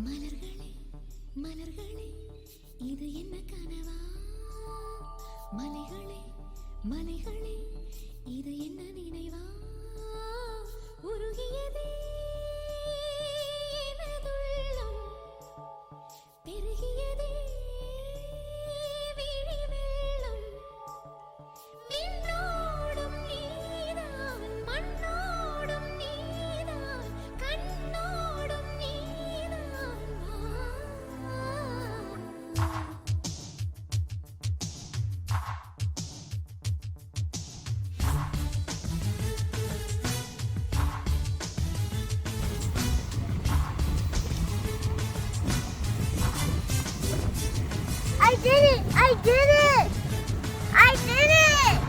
மலர்களே மலர்களே இது என்ன கனவா? மலைகளே மலைகளே இது என்ன நினைவா? உருகியதே எனதுள்ளம், பெருகியதே விழி வெள்ளம். விண்ணோடும் நீதான், மண்ணோடும் நீதான், கண்ணோடும் நீதான். I did it! I did it! I did it!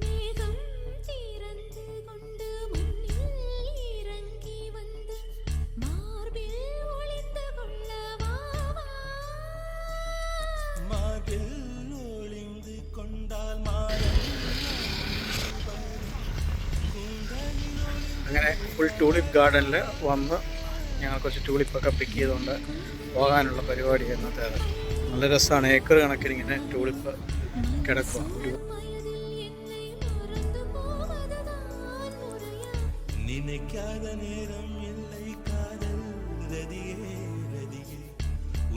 மேகம் திறந்து கொண்டு மண்ணில் இறங்கி வந்து மார்பில் ஒளிந்து கொள்ளவா? മാർബിൽ ഒളിந்து കൊണ്ടാൽ അങ്ങനെ ഫുൾ ടൂലിപ്പ് ഗാർഡനിൽ വന്ന് ഞങ്ങൾ കുറച്ച് ടൂലിപ്പൊക്കെ പിക്ക് ചെയ്തുകൊണ്ട് പോകാനുള്ള പരിപാടിയായിരുന്നു അത്. നല്ല രസമാണ്. ഏക്കർ കണക്കിന് ഇങ്ങനെ ടൂലിപ്പ് കിടക്കുക. நினைக்காத நேரம் இல்லை காதல் ரதியே ரதியே,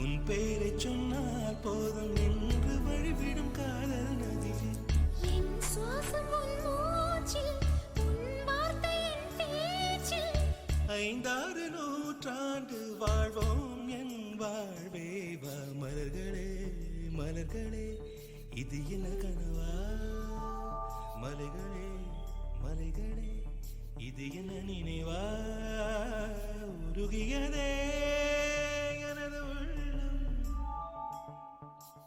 உன் பெயரை சொன்னால் போதும் நின்று வழிவிடும் காதல் நதியே. என் சுவாசம் உன் மூச்சில், உன் வார்த்தை என் பேச்சில். 5-6 நூற்றாண்டு வாழ்வோம் என் வாழ்வே வா. மலர்களே மலர்களே இது என்ன கனவா? மலைகளே மலைகளே இது என்ன நினைவா? உருகியதே எனது உள்ளம்,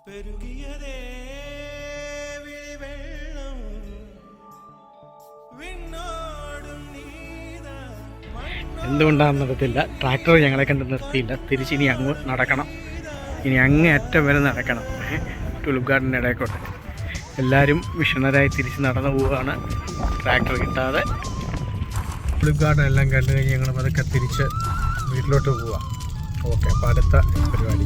பெருகியதே விழி வெள்ளம். വിണ്ണോടും നീതാൻ എന്തുകൊണ്ടാണെന്നറിയത്തില്ല. ട്രാക്ടർ ഞങ്ങളെ കണ്ട് നിർത്തിയില്ല. തിരിച്ചിനി അങ്ങ് നടക്കണം. ഇനി അങ്ങേ അറ്റം വരെ നടക്കണം. ടൂലിപ്പ് ഗാർഡൻ്റെ ഇടയ്ക്കോട്ടെ എല്ലാവരും വിഷണരായി തിരിച്ച് നടന്നു പോവുകയാണ് ട്രാക്ടർ കിട്ടാതെ. ടൂലിപ്പ് ഗാർഡൻ എല്ലാം കണ്ടു കഴിഞ്ഞ് ഞങ്ങൾ പതുക്കെ തിരിച്ച് വീട്ടിലോട്ട് പോവാം. ഓക്കെ, അപ്പോൾ അടുത്ത പരിപാടി.